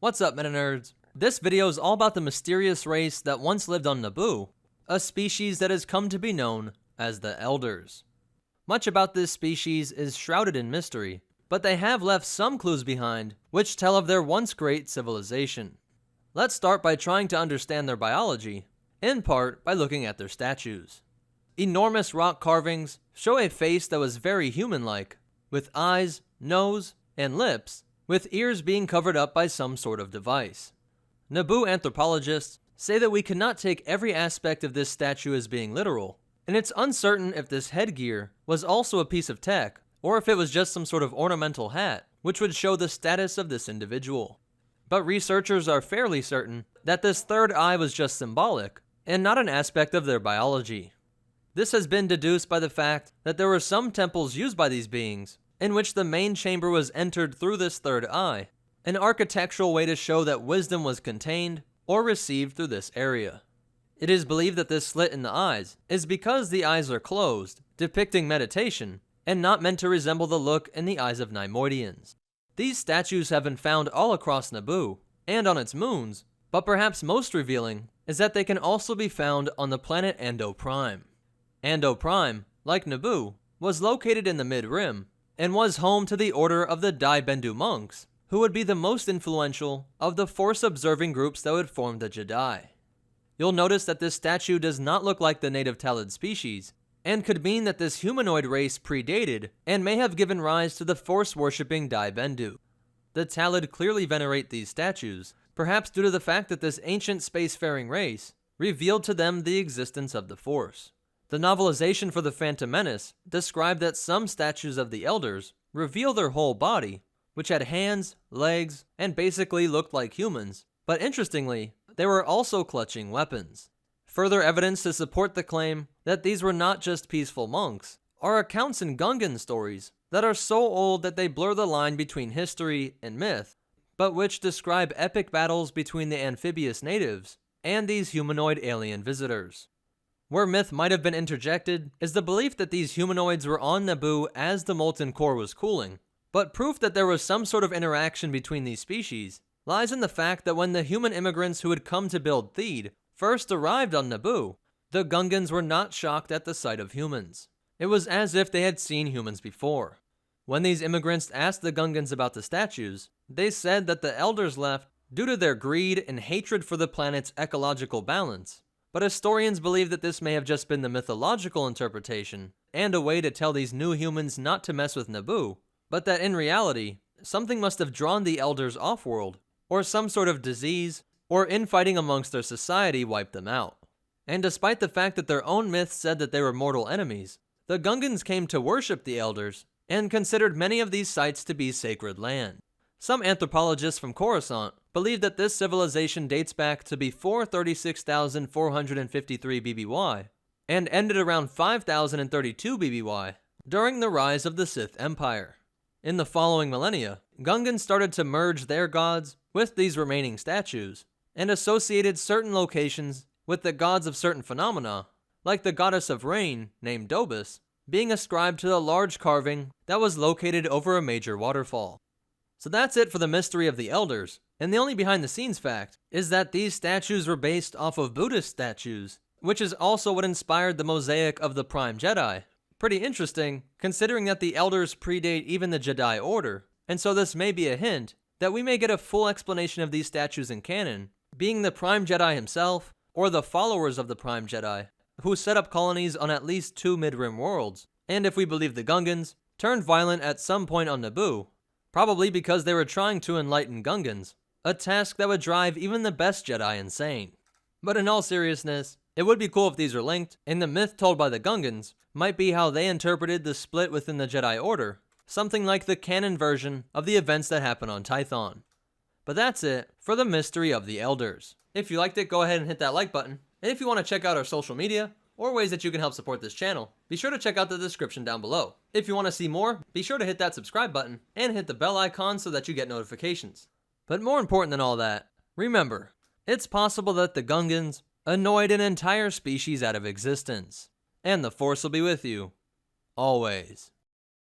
What's up, Meta Nerds? This video is all about the mysterious race that once lived on Naboo, a species that has come to be known as the Elders. Much about this species is shrouded in mystery, but they have left some clues behind which tell of their once great civilization. Let's start by trying to understand their biology, in part by looking at their statues. Enormous rock carvings show a face that was very human-like, with eyes, nose, and lips, with ears being covered up by some sort of device. Naboo anthropologists say that we cannot take every aspect of this statue as being literal, and it's uncertain if this headgear was also a piece of tech, or if it was just some sort of ornamental hat, which would show the status of this individual. But researchers are fairly certain that this third eye was just symbolic, and not an aspect of their biology. This has been deduced by the fact that there were some temples used by these beings, in which the main chamber was entered through this third eye, an architectural way to show that wisdom was contained or received through this area. It is believed that this slit in the eyes is because the eyes are closed, depicting meditation, and not meant to resemble the look in the eyes of Neimoidians. These statues have been found all across Naboo, and on its moons, but perhaps most revealing is that they can also be found on the planet Ando Prime. Ando Prime, like Naboo, was located in the Mid-Rim, and was home to the order of the Dia Bendu monks, who would be the most influential of the Force-observing groups that would form the Jedi. You'll notice that this statue does not look like the native Talid species, and could mean that this humanoid race predated and may have given rise to the Force-worshipping Dia Bendu. The Talid clearly venerate these statues, perhaps due to the fact that this ancient spacefaring race revealed to them the existence of the Force. The novelization for The Phantom Menace described that some statues of the Elders reveal their whole body, which had hands, legs, and basically looked like humans, but interestingly, they were also clutching weapons. Further evidence to support the claim that these were not just peaceful monks are accounts in Gungan stories that are so old that they blur the line between history and myth, but which describe epic battles between the amphibious natives and these humanoid alien visitors. Where myth might have been interjected is the belief that these humanoids were on Naboo as the molten core was cooling, but proof that there was some sort of interaction between these species lies in the fact that when the human immigrants who had come to build Theed first arrived on Naboo, the Gungans were not shocked at the sight of humans. It was as if they had seen humans before. When these immigrants asked the Gungans about the statues, they said that the Elders left due to their greed and hatred for the planet's ecological balance. But historians believe that this may have just been the mythological interpretation, and a way to tell these new humans not to mess with Naboo, but that in reality, something must have drawn the Elders off-world, or some sort of disease, or infighting amongst their society wiped them out. And despite the fact that their own myths said that they were mortal enemies, the Gungans came to worship the Elders, and considered many of these sites to be sacred land. Some anthropologists from Coruscant believe that this civilization dates back to before 36,453 BBY, and ended around 5,032 BBY, during the rise of the Sith Empire. In the following millennia, Gungans started to merge their gods with these remaining statues, and associated certain locations with the gods of certain phenomena, like the goddess of rain, named Dobus, being ascribed to the large carving that was located over a major waterfall. So that's it for the mystery of the Elders, and the only behind-the-scenes fact is that these statues were based off of Buddhist statues, which is also what inspired the mosaic of the Prime Jedi. Pretty interesting, considering that the Elders predate even the Jedi Order, and so this may be a hint that we may get a full explanation of these statues in canon, being the Prime Jedi himself, or the followers of the Prime Jedi, who set up colonies on at least 2 Mid-Rim worlds, and if we believe the Gungans, turned violent at some point on Naboo, probably because they were trying to enlighten Gungans, a task that would drive even the best Jedi insane. But in all seriousness, it would be cool if these are linked, and the myth told by the Gungans might be how they interpreted the split within the Jedi Order, something like the canon version of the events that happen on Tython. But that's it for the mystery of the Elders. If you liked it, go ahead and hit that like button, and if you want to check out our social media, or ways that you can help support this channel, be sure to check out the description down below. If you want to see more, be sure to hit that subscribe button, and hit the bell icon so that you get notifications. But more important than all that, remember, it's possible that the Gungans annoyed an entire species out of existence, and the Force will be with you, always.